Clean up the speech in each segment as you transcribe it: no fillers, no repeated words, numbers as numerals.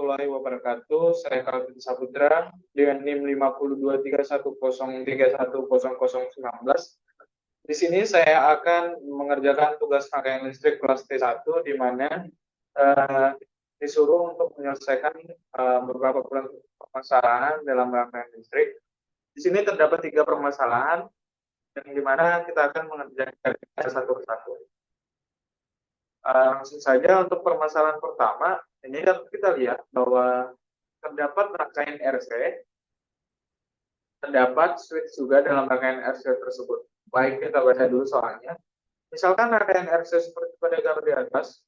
warahmatullahi wabarakatuh. Saya Calvin Saputra dengan NIM 5231310019. Di sini saya akan mengerjakan tugas rangkaian listrik kelas T1 di mana disuruh untuk menyelesaikan beberapa permasalahan dalam rangkaian listrik. Di sini terdapat 3 permasalahan yang dimana kita akan mengerjakan satu persatu. Langsung saja untuk permasalahan pertama, ini kita lihat bahwa terdapat rangkaian RC, terdapat switch juga dalam rangkaian RC tersebut. Baik, kita baca dulu soalnya. Misalkan rangkaian RC seperti pada gambar di atas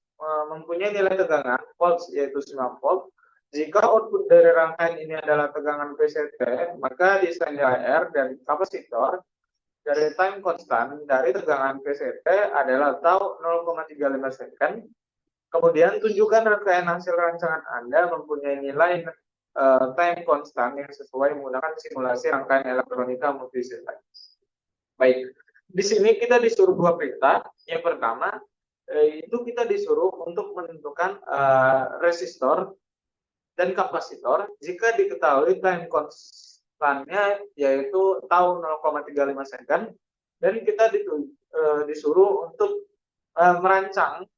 mempunyai nilai tegangan volts yaitu 9 volt. Jika output dari rangkaian ini adalah tegangan VCT, maka desain nilai R dari kapasitor dari time constant dari tegangan VCT adalah tau 0,35 second. Kemudian tunjukkan rangkaian hasil rancangan Anda mempunyai nilai time constant yang sesuai menggunakan simulasi rangkaian elektronika multisynthesis. Baik, di sini kita disuruh 2 perintah. Yang pertama itu kita disuruh untuk menentukan resistor dan kapasitor jika diketahui time constantnya yaitu tau 0,35 second, dan kita disuruh untuk merancang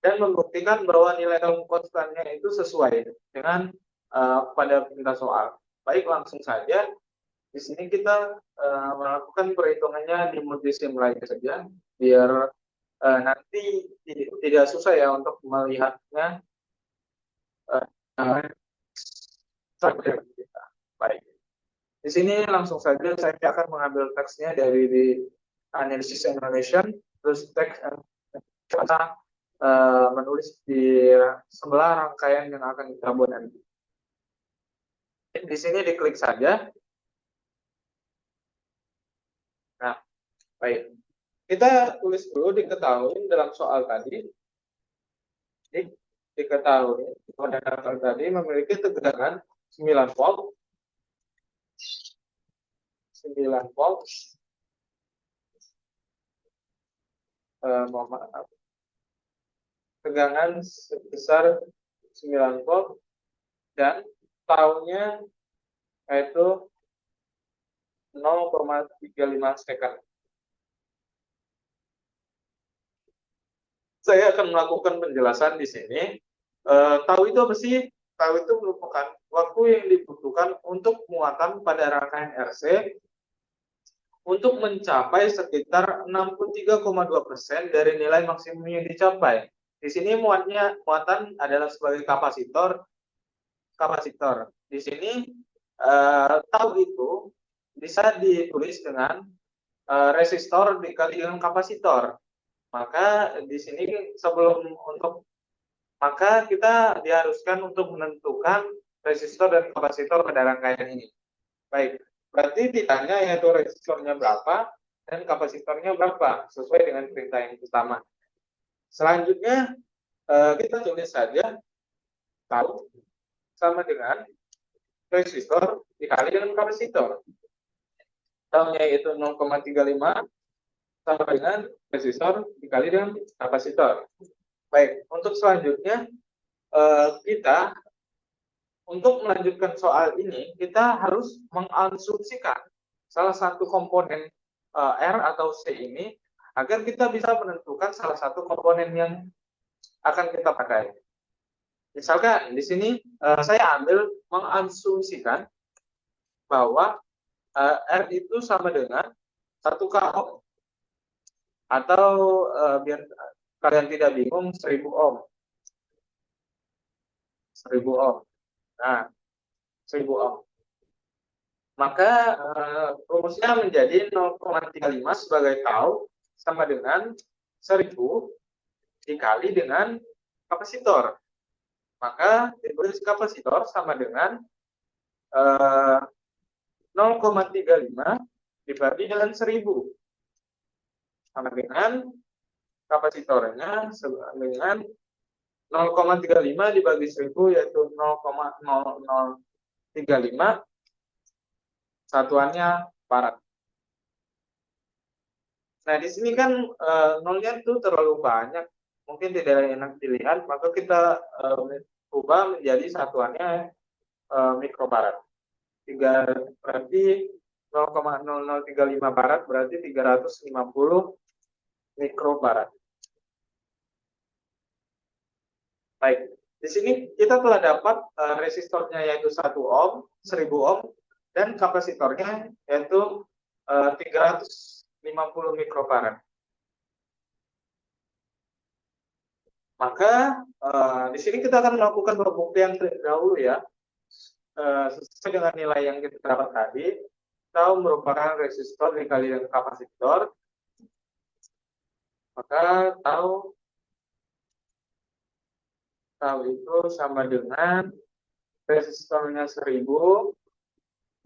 dan membuktikan bahwa nilai time constantnya itu sesuai dengan pada perintah soal. Baik, langsung saja. Di sini kita melakukan perhitungannya di multisim lain saja, biar nanti tidak susah ya untuk melihatnya. Baik, di sini langsung saja saya akan mengambil teksnya dari di analisis animation, terus teks kita menulis di sebelah rangkaian yang akan kita buat nanti. Di sini diklik saja. Nah, baik. Kita tulis dulu diketahui dalam soal tadi. Diketahui pada soal tadi memiliki tegangan 9 volt. 9 volt. Mohon maaf. Tegangan sebesar 9 volt dan taunya yaitu 0,35 second. Saya akan melakukan penjelasan di sini. Tau itu apa sih? Tau itu merupakan waktu yang dibutuhkan untuk muatan pada rangkaian RC untuk mencapai sekitar 63,2% dari nilai maksimum yang dicapai. Di sini muatan adalah sebagai kapasitor. Di sini tau itu bisa ditulis dengan resistor dikali dengan kapasitor. Maka di sini maka kita diharuskan untuk menentukan resistor dan kapasitor pada rangkaian ini. Baik, berarti ditanya yaitu resistornya berapa dan kapasitornya berapa sesuai dengan perintah yang pertama. Selanjutnya kita tulis saja tau sama dengan resistor dikali dengan kapasitor. Taunya itu 0,35 sama dengan resistor dikali dengan kapasitor. Baik, untuk selanjutnya kita untuk melanjutkan soal ini kita harus mengasumsikan salah satu komponen R atau C ini agar kita bisa menentukan salah satu komponen yang akan kita pakai. Misalkan di sini saya ambil mengasumsikan bahwa R itu sama dengan 1 ohm. Atau biar kalian tidak bingung 1000 ohm. 1000 ohm. Nah, 1000 ohm. Maka rumusnya menjadi 0,35 sebagai tau sama dengan 1000 dikali dengan kapasitor. Maka ditulis kapasitor sama dengan 0,35 dibagi dengan 1000. Sama dengan kapasitornya dengan 0,35 dibagi 1000 yaitu 0,0035, satuannya farad. Nah, di sini kan nolnya itu terlalu banyak, mungkin tidak enak dilihat, maka kita ubah menjadi satuannya mikrofarad. Berarti 0,0035 farad berarti 350 mikrofarad. Baik, di sini kita telah dapat resistornya yaitu 1 ohm, 1000 ohm, dan kapasitornya yaitu 350 mikrofarad. Maka di sini kita akan melakukan pembuktian terlebih dahulu ya. Sesuai dengan nilai yang kita dapat tadi, tau merupakan resistor dikali dengan kapasitor. Maka tau itu sama dengan resistornya 1000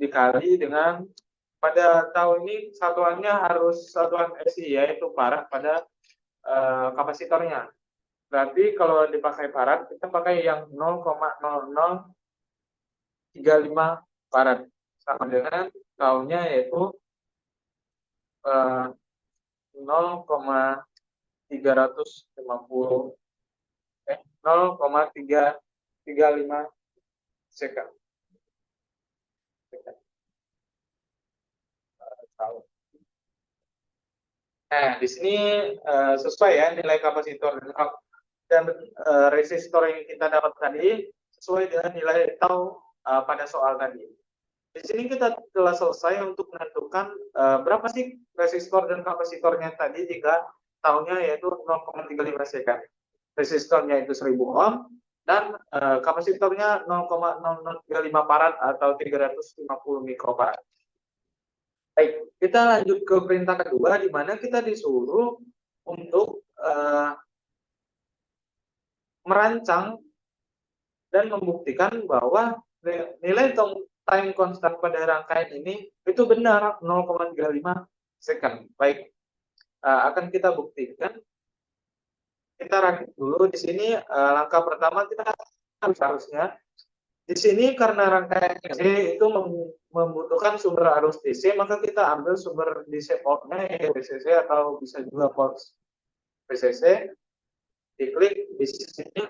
dikali dengan, pada tahun ini satuannya harus satuan SI yaitu farad pada kapasitornya. Berarti kalau dipakai farad kita pakai yang 0,0035 farad, sama dengan tahunnya yaitu 0,335 second. Nah, di sini sesuai ya nilai kapasitor dan resistor yang kita dapat tadi sesuai dengan nilai tau pada soal tadi. Di sini kita telah selesai untuk menentukan berapa sih resistor dan kapasitornya tadi jika taunya yaitu 0,35 second. Resistornya itu 1000 ohm dan kapasitornya 0,0035 farad atau 350 mikrofarad. Baik, kita lanjut ke perintah kedua di mana kita disuruh untuk merancang dan membuktikan bahwa nilai time constant pada rangkaian ini itu benar 0,35 second. Baik, akan kita buktikan. Kita rakit dulu di sini. Langkah pertama kita harusnya di sini karena rangkaian DC itu membutuhkan sumber arus DC, maka kita ambil sumber DC portnya yaitu BCC atau bisa juga port BCC. Diklik di sini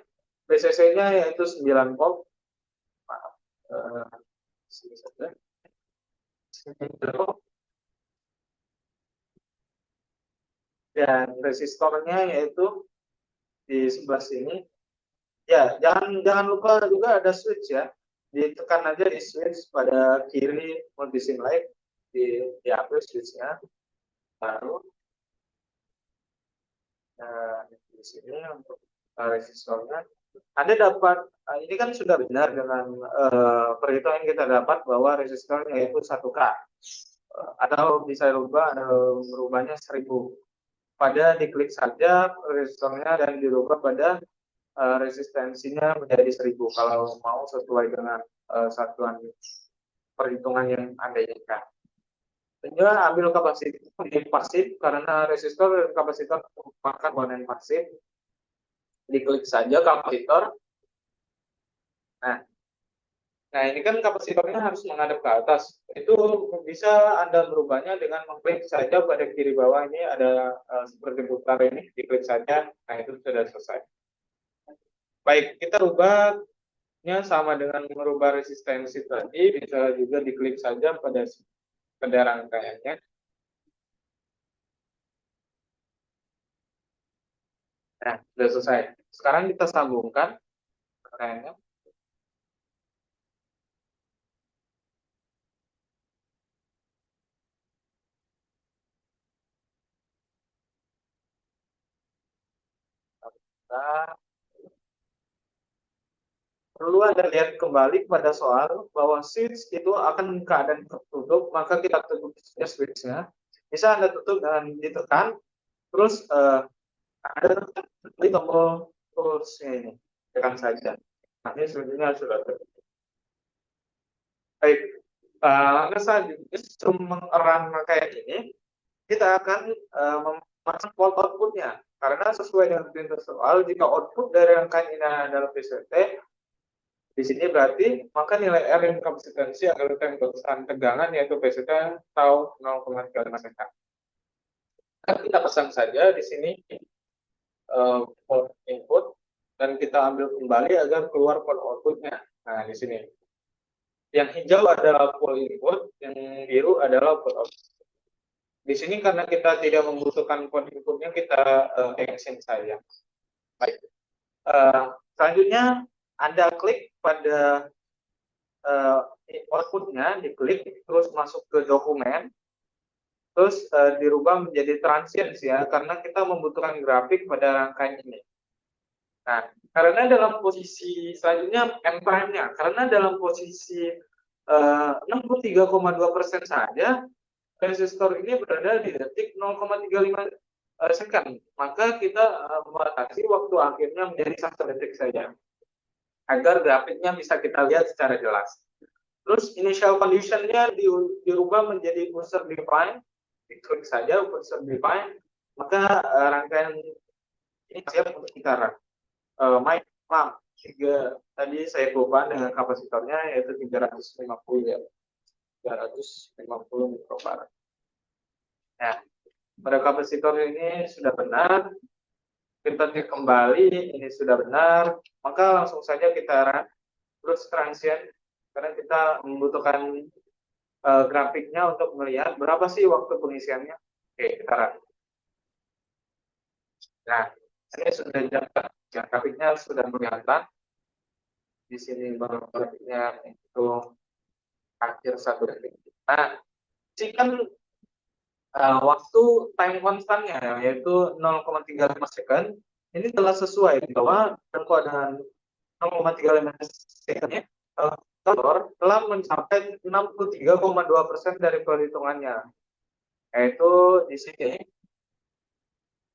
BCC-nya yaitu 9 volt. Maaf, sini saja. Dan resistornya yaitu di sebelah sini. Ya, jangan lupa juga ada switch ya. Ditekan aja di switch pada kiri multisim light, diambil switchnya, baru di sini untuk resistornya. Anda dapat ini kan sudah benar dengan perhitungan kita dapat bahwa resistornya yaitu 1K atau bisa merubahnya 1000. Pada diklik saja resistornya dan dirubah pada resistensinya menjadi 1000 kalau mau sesuai dengan satuan perhitungan yang Anda inginkan. Sehingga ambil kapasitor di pasif karena resistor dan kapasitor merupakan komponen pasif. Diklik saja kapasitor. Nah ini kan kapasitornya harus menghadap ke atas. Itu bisa Anda merubahnya dengan mengklik saja pada kiri bawah ini ada seperti putar ini, diklik saja. Nah itu sudah selesai. Baik, kita rubahnya sama dengan merubah resistensi tadi, bisa juga diklik saja pada rangkaiannya. Nah, sudah selesai. Sekarang kita sambungkan rangkaiannya. Kita perlu Anda lihat kembali pada soal bahwa switch itu akan keadaan tertutup, maka kita tutup switchnya. Bisa Anda tutup dengan ditekan, terus Anda klik tombol close-nya ini, tekan saja. Nah, ini switchnya sudah tertutup. Baik, selanjutnya sebelum mengerang kayak ini, kita akan memasang volt outputnya. Karena sesuai dengan perintah soal, jika output dari rangkaian ini adalah VCT, di sini berarti maka nilai R yang kapasitansi adalah tegangan yaitu VCT tau 0,35 second. Kita pasang saja di sini volt input dan kita ambil kembali agar keluar port outputnya. Nah, di sini. Yang hijau adalah port input, yang biru adalah port output. Di sini karena kita tidak membutuhkan port inputnya, kita exit saja. Baik. Selanjutnya Anda klik pada outputnya, diklik, terus masuk ke dokumen, terus dirubah menjadi transients ya, karena kita membutuhkan grafik pada rangkaian ini. Nah, karena dalam posisi selanjutnya M prime-nya, karena dalam posisi 63,2% saja, resistor ini berada di detik 0,35 second, maka kita membatasi waktu akhirnya menjadi 1 detik saja, agar grafiknya bisa kita lihat secara jelas. Terus initial condition-nya dirubah menjadi user define, diklik saja user define, maka rangkaian ini siap untuk kita run. Mic lamp 3 tadi saya ubah dengan kapasitornya yaitu 350 ya, 350 mikrofarad. Nah, pada kapasitor ini sudah benar, kita cek kembali ini sudah benar, maka langsung saja kita run terus transient, karena kita membutuhkan grafiknya untuk melihat berapa sih waktu pengisiannya. Oke, kita run. Nah, ini sudah grafiknya sudah kelihatan. Di sini baru grafiknya itu akhir 1 detik. Nah, ini kan waktu time constantnya yaitu 0,35 second, ini telah sesuai bahwa dalam keadaan 0,35 secondnya telah mencapai 63,2% dari perhitungannya, yaitu di sini.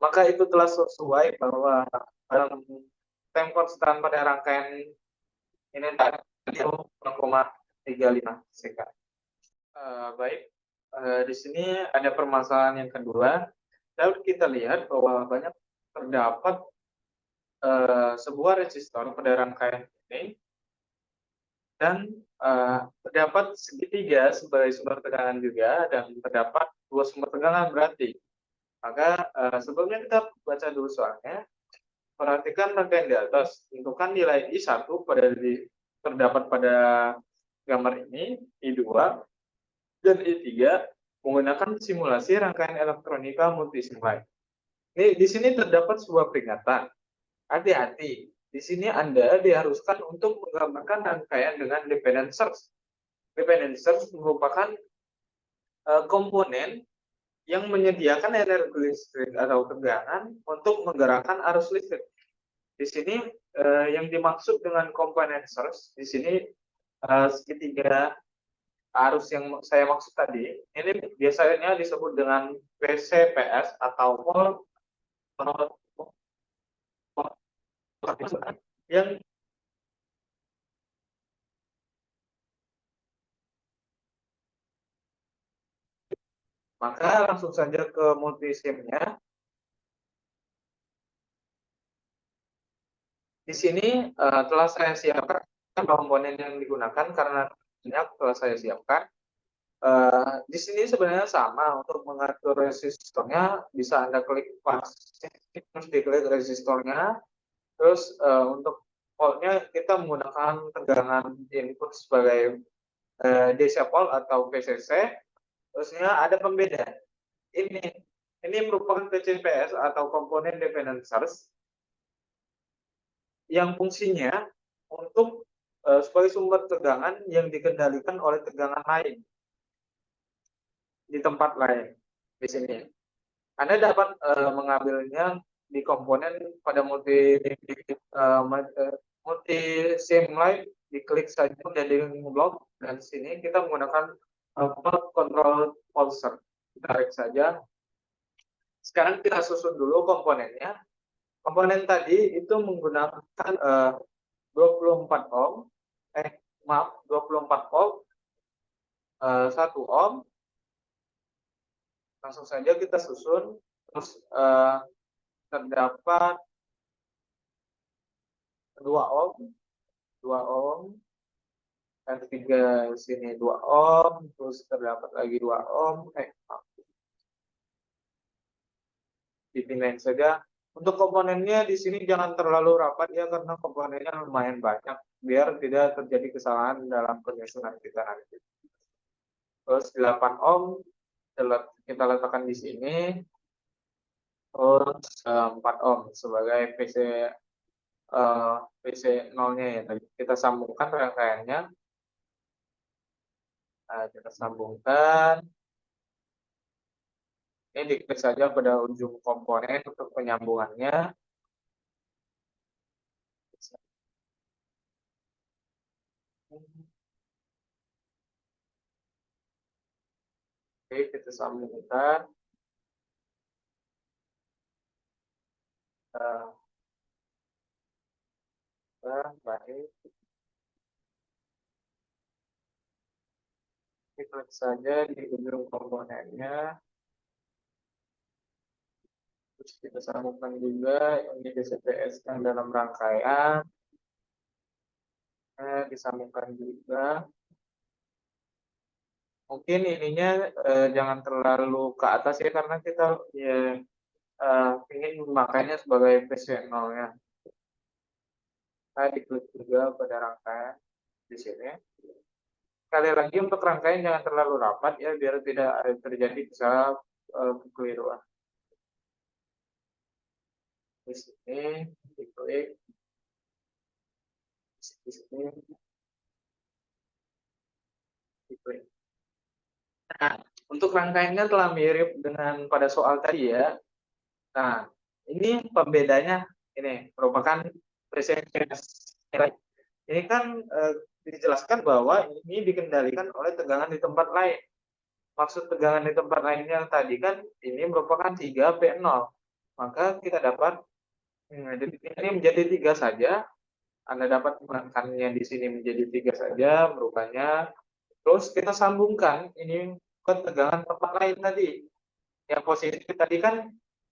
Maka itu telah sesuai bahwa dalam time constant pada rangkaian ini tadi 0,35 second. Baik, di sini ada permasalahan yang kedua. Dapat kita lihat bahwa banyak terdapat sebuah resistor pada rangkaian ini, dan terdapat segitiga sebagai sumber tegangan juga, dan terdapat 2 sumber tegangan berarti. Maka sebelumnya kita baca dulu soalnya. Perhatikan rangkaian di atas, tentukan nilai I1 terdapat pada gambar ini, I2 dan I3 menggunakan simulasi rangkaian elektronika multisim lain. Ini di sini terdapat sebuah peringatan. Hati-hati, di sini Anda diharuskan untuk menggambarkan rangkaian dengan dependent source. Dependent source merupakan komponen yang menyediakan energi listrik atau tegangan untuk menggerakkan arus listrik. Di sini yang dimaksud dengan komponen source di sini segitiga arus yang saya maksud tadi, ini biasanya disebut dengan PCPS atau yang maka langsung saja ke multisimnya. Di sini telah saya siapkan komponen yang digunakan karena banyak telah saya siapkan. Di sini sebenarnya sama, untuk mengatur resistornya bisa Anda klik pas, terus diklik resistornya, terus untuk voltnya kita menggunakan tegangan input sebagai DC volt atau PCC, terusnya ada pembeda. Ini merupakan PCPS atau komponen dependent source yang fungsinya untuk sebagai sumber tegangan yang dikendalikan oleh tegangan lain di tempat lain. Di sini Anda dapat mengambilnya di komponen pada multi sim lain, diklik saja menjadi blok, dan di sini kita menggunakan port control pulser. Tarik saja. Sekarang kita susun dulu komponennya. Komponen tadi itu menggunakan 24 ohm, 24 volt, 1 ohm. Langsung saja kita susun. Terus terdapat 2 ohm, 2 ohm, dan 3 sini 2 ohm, terus terdapat lagi 2 ohm. Dipindahin saja. Untuk komponennya di sini jangan terlalu rapat ya karena komponennya lumayan banyak biar tidak terjadi kesalahan dalam penyusunan kita nanti. Terus 8 ohm kita letakkan di sini. Terus 4 ohm sebagai PC 0-nya ya tadi. Kita sambungkan rangkaiannya. Nah, kita sambungkan. Ini diklik saja pada ujung komponen untuk penyambungannya. Oke, kita sambungkan. Baik. Klik saja di ujung komponennya. Terus kita sambungkan juga ini DCPS yang dalam rangkaian. Disambungkan juga. Mungkin ininya jangan terlalu ke atas ya karena kita ya, ingin memakainya sebagai PC0 ya. Saya diklik juga pada rangkaian di sini. Sekali lagi untuk rangkaian jangan terlalu rapat ya biar tidak terjadi misalnya kekeliruan. Di sini diklik, di sini diklik. Nah, untuk rangkaiannya telah mirip dengan pada soal tadi ya. Nah, ini pembedanya ini merupakan presence. Ini kan dijelaskan bahwa ini dikendalikan oleh tegangan di tempat lain. Maksud tegangan di tempat lainnya tadi kan ini merupakan 3P0. Maka kita dapat ini menjadi 3 saja. Anda dapat menekannya di sini menjadi 3 saja merubahnya. Terus kita sambungkan ini ke tegangan tempat lain tadi. Yang positif tadi kan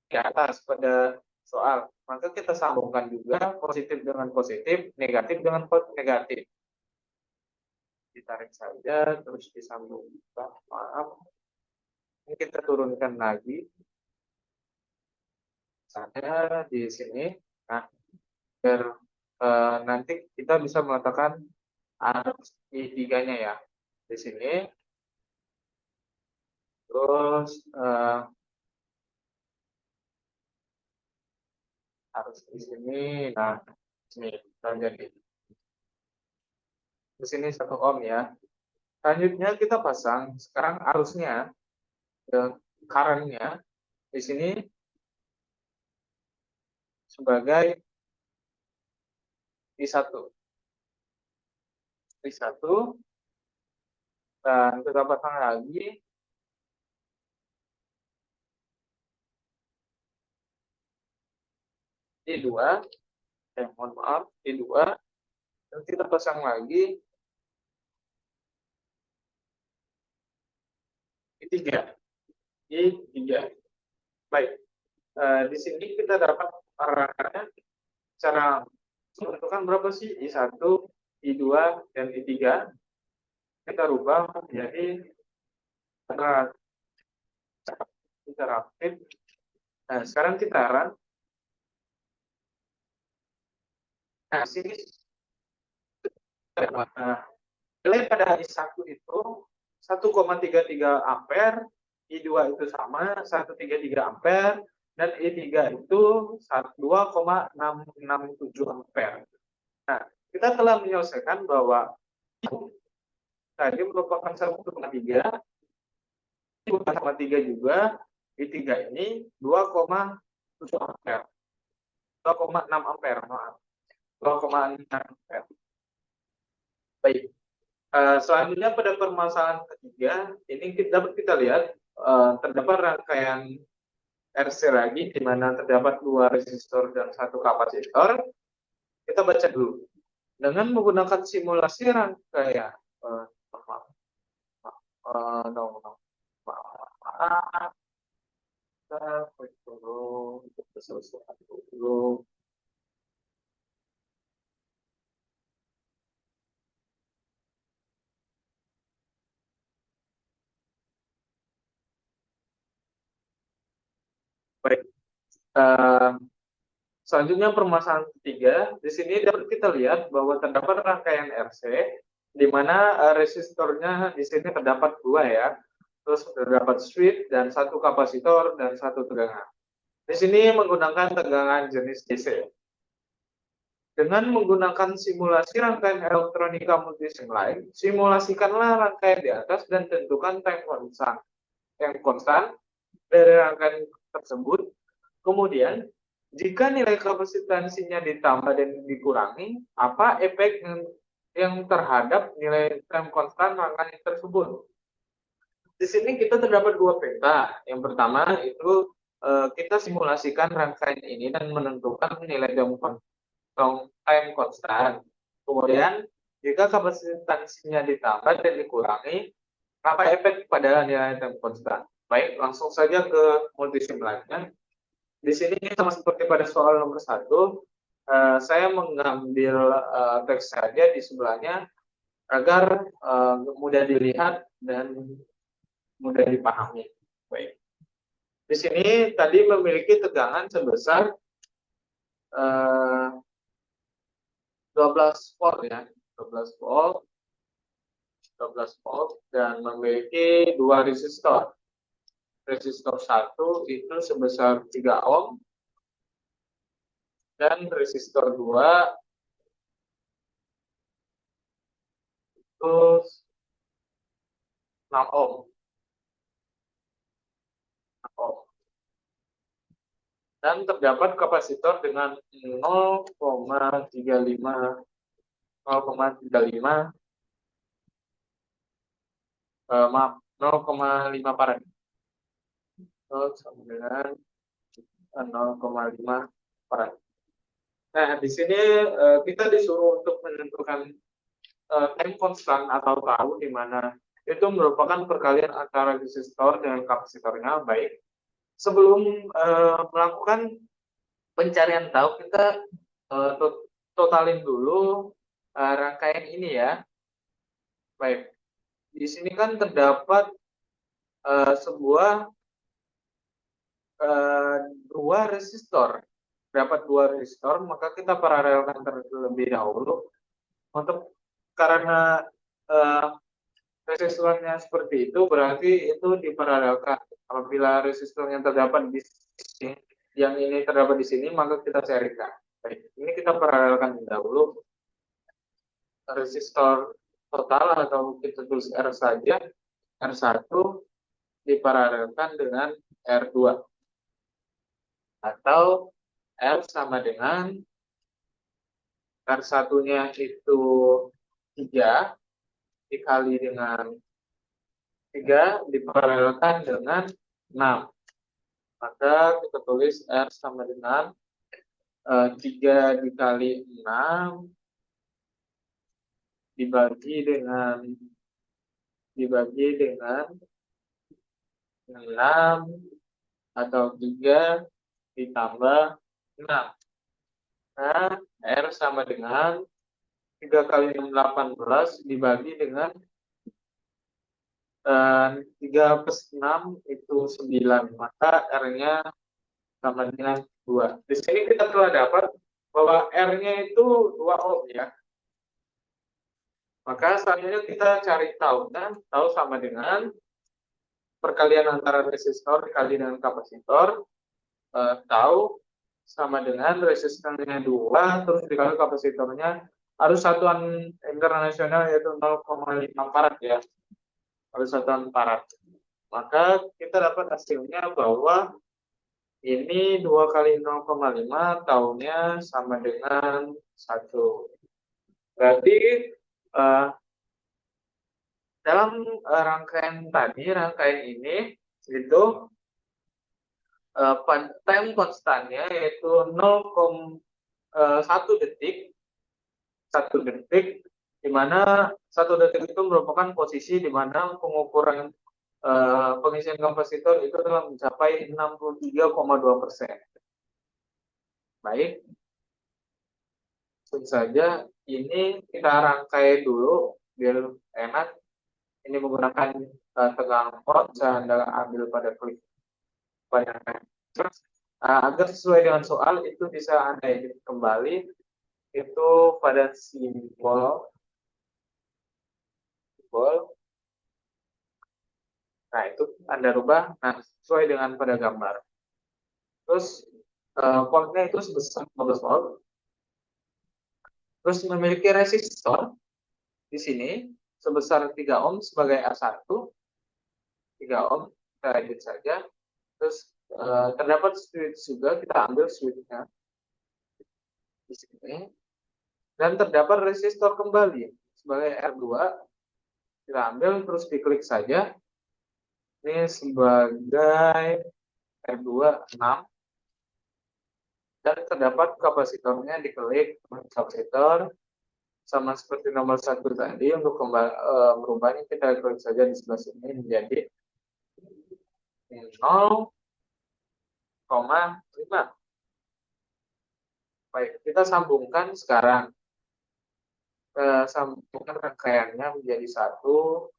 di atas pada soal. Maka kita sambungkan juga positif dengan positif, negatif dengan negatif. Ditarik saja, terus disambungkan. Maaf. Ini kita turunkan lagi. Saya di sini. Nah, biar nanti kita bisa meletakkan arus I3-nya ya. Di sini. Terus harus di sini. Nah, sini kita jadi. Di sini 1 ohm ya. Selanjutnya kita pasang sekarang arusnya, current-nya di sini sebagai I1. I1 dan kita pasang lagi I2. Mohon maaf, I2 dan kita pasang lagi I3. I3. Baik. Di sini kita dapat arahnya secara menentukan berapa sih I1, I2, dan I3. Kita rubah menjadi interaktif. Nah, sekarang kita run. Nah, sini nilai pada I1 itu 1,33 ampere, I2 itu sama 1,33 ampere, dan I3 itu 2,667 ampere. Nah, kita telah menyelesaikan bahwa tadi merupakan 1,3, 2,3 juga, I3 ini 2,7 ampere, 2,6 ampere, maaf, 2,6 ampere. Baik. Selanjutnya pada permasalahan ketiga, ini dapat kita lihat terdapat rangkaian RC lagi, di mana terdapat 2 resistor dan 1 kapasitor. Kita baca dulu. Dengan menggunakan simulasi rangkaian, baik. Selanjutnya permasalahan ketiga, di sini dapat kita lihat bahwa terdapat rangkaian RC di mana resistornya di sini terdapat dua ya, terus terdapat switch dan satu kapasitor dan satu tegangan. Di sini menggunakan tegangan jenis DC. Dengan menggunakan simulasi rangkaian elektronika multisim lain, simulasikanlah rangkaian di atas dan tentukan time konstan dari rangkaian tersebut. Kemudian, jika nilai kapasitansinya ditambah dan dikurangi, apa efek yang terhadap nilai time konstan rangkaian tersebut? Di sini kita terdapat dua peta. Yang pertama itu kita simulasikan rangkaian ini dan menentukan nilai time konstan. Kemudian, jika kapasitansinya ditambah dan dikurangi, apa efek pada nilai time konstan? Baik, langsung saja ke multisim lainnya. Di sini sama seperti pada soal nomor 1, saya mengambil teks saja di sebelahnya agar mudah dilihat dan mudah dipahami. Baik. Di sini tadi memiliki tegangan sebesar 12 volt ya, 12 volt, 12 volt dan memiliki dua resistor. Resistor 1 itu sebesar 3 ohm dan resistor 2 itu 6 ohm. 6 ohm. Dan terdapat kapasitor dengan 0,35 maaf 0,5 farad. Sama dengan 0,5 farad. Nah, di sini kita disuruh untuk menentukan time konstan atau tahu di mana itu merupakan perkalian antara resistor dengan kapasitornya. Baik, sebelum melakukan pencarian tahu, kita totalin dulu rangkaian ini ya. Baik, di sini kan terdapat sebuah dua resistor. Dapat dua resistor, maka kita paralelkan terlebih dahulu. Untuk karena resistornya seperti itu, berarti itu diparalelkan. Apabila resistor yang terdapat di sini, yang ini terdapat di sini, maka kita serikan. Baik, ini kita paralelkan dahulu. Resistor total atau kita tulis R saja, R1 diparalelkan dengan R2. Atau R sama dengan R1-nya itu 3 dikali dengan 3 diparalelkan dengan 6. Maka kita tulis R sama dengan 3 dikali 6 dibagi dengan 6 atau 3 ditambah 6. Nah, R sama dengan 3 kali 6, 18 dibagi dengan 3 plus 6 itu 9. Maka R-nya sama dengan 2. Di sini kita telah dapat bahwa R-nya itu 2 ohm ya. Maka selanjutnya kita cari tahu. Tahu sama dengan perkalian antara resistor dikali dengan kapasitor. Tahu sama dengan resistornya 2 terus dikali kapasitornya harus satuan internasional yaitu 0,5 farad ya. Harus satuan farad. Maka kita dapat hasilnya bahwa ini 2 kali 0,5 tahunnya sama dengan 1. Berarti dalam rangkaian ini itu time konstannya yaitu 0,1 detik, 1 detik, di mana 1 detik itu merupakan posisi di mana pengukuran pengisian kapasitor itu telah mencapai 63,2%. Baik, tentu saja ini kita rangkai dulu biar enak. Ini menggunakan tegangan port, saya Anda ambil pada klik banyak. Agar sesuai dengan soal itu bisa Anda edit kembali itu pada simbol. Nah, itu Anda rubah sesuai dengan pada gambar. Terus fontnya itu sebesar 15 volt. Terus memiliki resistor di sini sebesar 3 ohm sebagai A1. 3 ohm kita edit saja. Terus terdapat switch juga, kita ambil switchnya di sini. Dan terdapat resistor kembali sebagai R2. Kita ambil terus diklik saja. Ini sebagai R2 6. Dan terdapat kapasitornya, diklik kapasitor. Sama seperti nomor 1 tadi, untuk merubahnya kita klik saja di sebelah sini menjadi 0,5. Baik, kita sambungkan sekarang. Sambungkan rangkaiannya menjadi satu.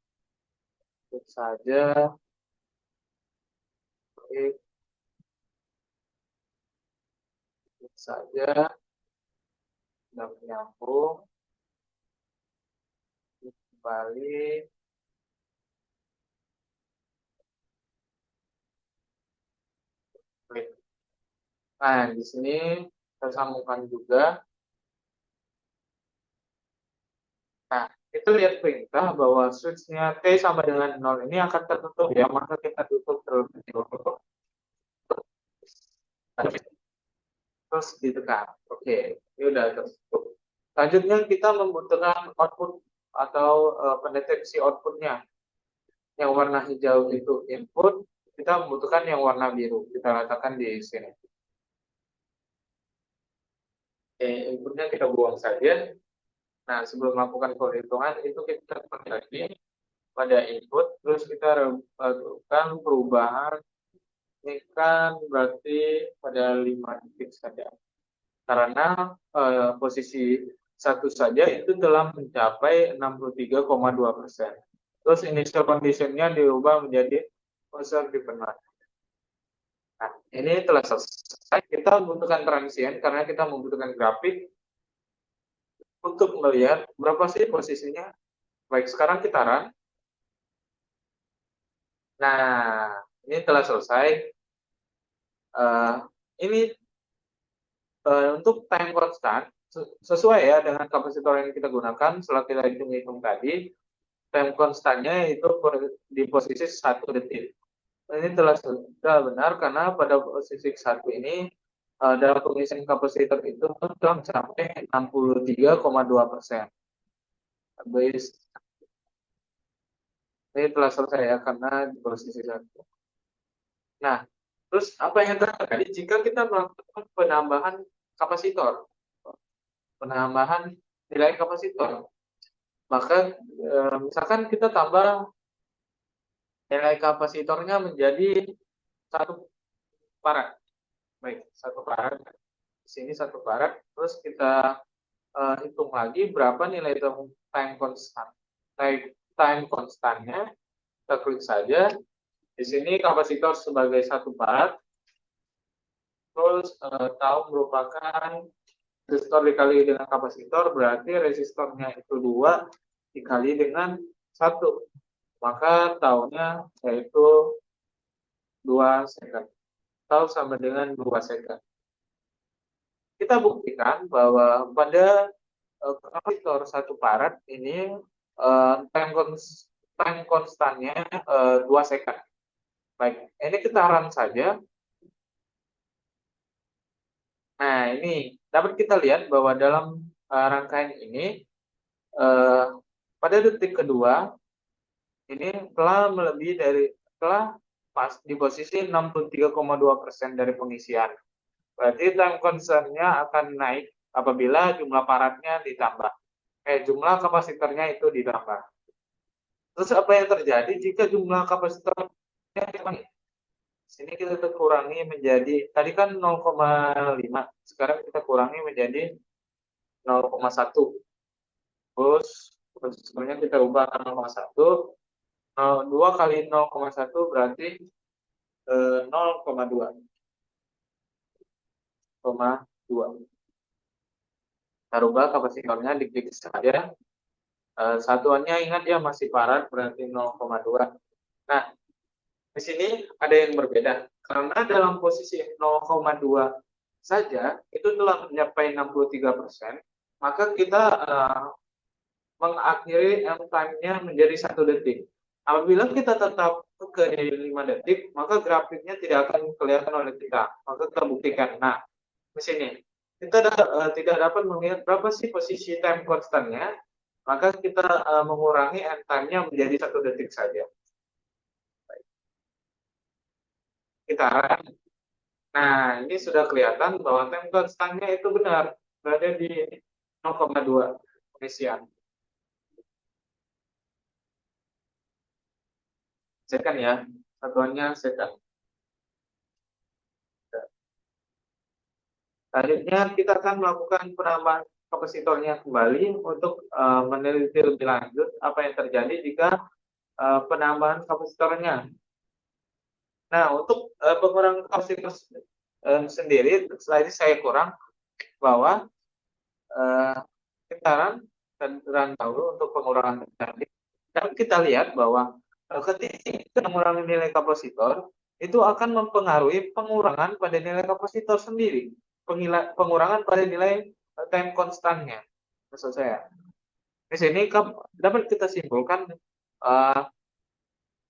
Klik saja. Klik saja. Sudah menyambung. Kembali. Klik. Nah, di sini kita sambungkan juga. Nah, itu lihat perintah bahwa switch-nya T sama dengan 0 ini akan tertutup ya, maka kita tutup terlebih dahulu. Terus ditekan. Oke, ini udah tertutup. Selanjutnya kita membutuhkan output atau pendeteksi outputnya. Yang warna hijau itu input, kita membutuhkan yang warna biru. Kita letakkan di sini. Oke, inputnya kita buang saja. Nah, sebelum melakukan perhitungan, itu kita kembali lagi pada input, terus kita lakukan perubahan. Ini kan berarti pada 5 detik saja. Karena posisi satu saja itu telah mencapai 63,2%. Terus initial condition-nya diubah menjadi user dependent. Nah, ini telah selesai. Kita membutuhkan transient karena kita membutuhkan grafik untuk melihat berapa sih posisinya. Baik, sekarang kita run. Nah, ini telah selesai. Ini untuk time constant sesuai ya dengan kapasitor yang kita gunakan. Setelah kita hitung-hitung tadi, time constantnya itu di posisi 1 detik. Ini telah benar karena pada posisi 1 ini dalam pengisian kapasitor itu telah mencapai 63,2%. Ini telah selesai ya karena di posisi 1. Nah, terus apa yang terjadi jika kita melakukan penambahan kapasitor? Penambahan nilai kapasitor. Maka misalkan kita tambah nilai kapasitornya menjadi 1 farad. Baik, 1 farad. Di sini 1 farad. Terus kita hitung lagi berapa nilai time constant. Time constantnya kita klik saja. Di sini kapasitor sebagai 1 farad. Terus tahu merupakan resistor dikali dengan kapasitor, berarti resistornya itu 2 dikali dengan 1. Maka tahunnya yaitu 2 second. Tahu sama dengan 2 second. Kita buktikan bahwa pada kapasitor 1 farad ini time constantnya 2 second. Baik, ini kita run saja. Nah, ini dapat kita lihat bahwa dalam rangkaian ini pada detik kedua ini telah pas di posisi 63,2% dari pengisian. Berarti time constant-nya akan naik apabila jumlah faradnya ditambah. Jumlah kapasitornya itu ditambah. Terus apa yang terjadi jika jumlah kapasitornya ditambah? Sini kita kurangi menjadi, tadi kan 0,5, sekarang kita kurangi menjadi 0,1. Terus sebenarnya kita ubah 0,1. 2 kali 0,1 berarti 0,2. Kita rubah kapasitornya, diklik saja. Satuannya ingat ya, masih farad, berarti 0,2. Nah, di sini ada yang berbeda. Karena dalam posisi 0,2 saja, itu telah mencapai 63%, maka kita mengakhiri time-nya menjadi 1 detik. Apabila kita tetap ke 5 detik, maka grafiknya tidak akan kelihatan oleh kita. Maka kita buktikan. Nah, di sini kita tidak dapat melihat berapa sih posisi time constantnya, maka kita mengurangi end time-nya menjadi 1 detik saja. Kita arahkan. Nah, ini sudah kelihatan bahwa time constantnya itu benar, berada di 0,2 pengisian. Second ya, satuannya second. Selanjutnya kita akan melakukan penambahan kapasitornya kembali untuk meneliti lebih lanjut apa yang terjadi jika penambahan kapasitornya. Nah, untuk pengurangan kapasitor sendiri, setelah ini saya kurang bahwa sekitaran dan dahulu untuk pengurangan terjadi. Dan kita lihat bahwa ketika mengurangi nilai kapasitor, itu akan mempengaruhi pengurangan pada nilai kapasitor sendiri. Pengurangan pada nilai time constantnya. Maksud saya. Di sini dapat kita simpulkan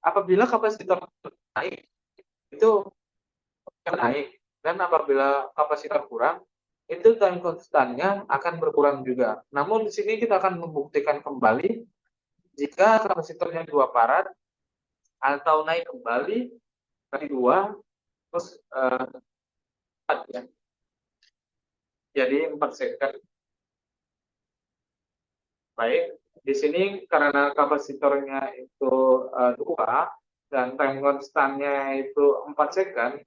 apabila kapasitor naik, itu akan naik. Dan apabila kapasitor kurang, itu time constantnya akan berkurang juga. Namun di sini kita akan membuktikan kembali jika kapasitornya 2 farad atau naik kembali dari 2 terus 4 ya. Jadi 4 second. Baik, di sini karena kapasitornya itu 2 dan time constantnya itu 4 second,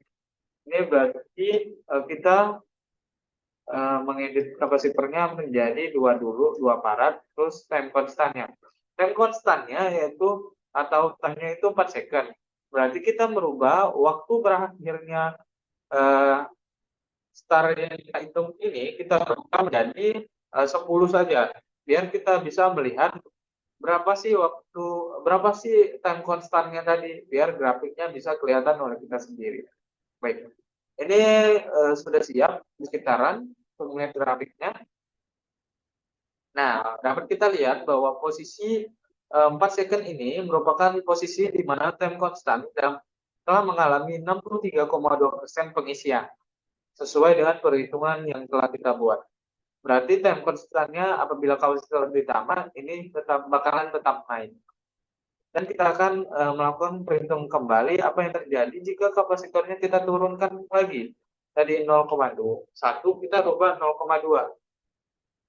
ini berarti kita mengedit kapasitornya menjadi 2 dulu, 2 farad, terus time constantnya. Time constantnya yaitu atau time-nya itu 4 second. Berarti kita merubah waktu berakhirnya start yang kita hitung ini, kita rubah menjadi 10 saja. Biar kita bisa melihat berapa sih time constantnya tadi, biar grafiknya bisa kelihatan oleh kita sendiri. Baik, ini sudah siap di sekitaran untuk melihat grafiknya. Nah, dapat kita lihat bahwa posisi 4 second ini merupakan posisi di mana time constant telah mengalami 63,2% pengisian sesuai dengan perhitungan yang telah kita buat. Berarti time constantnya apabila kapasitor ditambah ini bakalan tetap naik. Dan kita akan melakukan perhitungan kembali apa yang terjadi jika kapasitornya kita turunkan lagi. Tadi 0,1 kita rubah 0,2.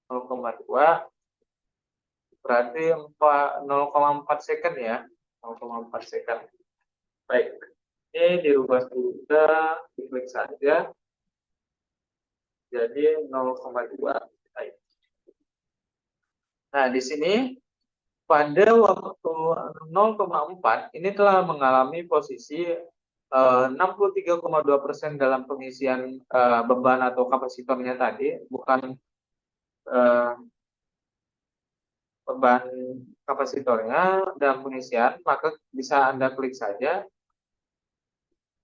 0,2 berarti 0,4 second ya. 0,4 second. Baik. Ini dirubah sudah, diklik saja. Jadi 0,2. Baik. Nah, di sini pada waktu 0,4 ini telah mengalami posisi 63,2% dalam pengisian beban atau kapasitornya tadi, bukan beban kapasitornya dalam pengisian, maka bisa Anda klik saja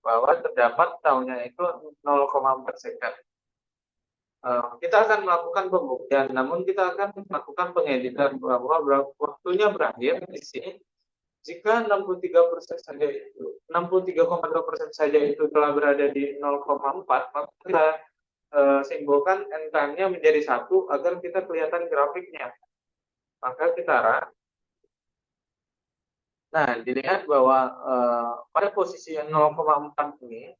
bahwa terdapat tahunnya itu 0,4 second. Kita akan melakukan pembuktian, namun kita akan melakukan pengeditan bahwa waktunya berakhir di sini jika 63% saja itu 63,2% saja itu telah berada di 0,4, maka kita simbolkan end time-nya menjadi 1 agar kita kelihatan grafiknya. Maka kita arah. Nah, dilihat bahwa pada posisi 0,4 ini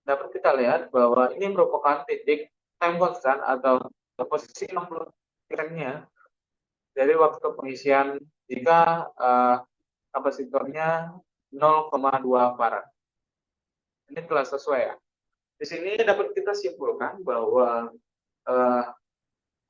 dapat kita lihat bahwa ini merupakan titik time constant atau posisi 60%-nya dari waktu pengisian jika kapasitornya 0,2 farad. Ini telah sesuai ya. Di sini dapat kita simpulkan bahwa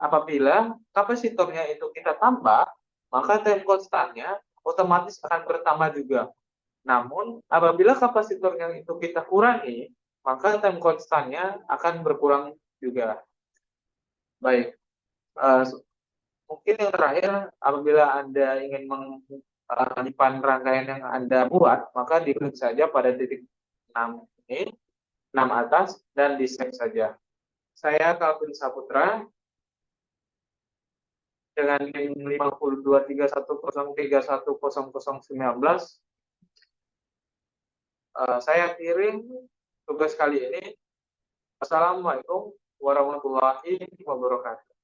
apabila kapasitornya itu kita tambah, maka time constantnya otomatis akan bertambah juga. Namun apabila kapasitornya itu kita kurangi, maka time konstannya akan berkurang juga. Baik, mungkin yang terakhir, apabila Anda ingin menyimpan rangkaian yang Anda buat, maka diklik saja pada titik 6 ini, 6 atas, dan di-save saja. Saya Calvin Saputra, dengan NIM 523103100019. Saya kirim tugas kali ini. Assalamualaikum warahmatullahi wabarakatuh.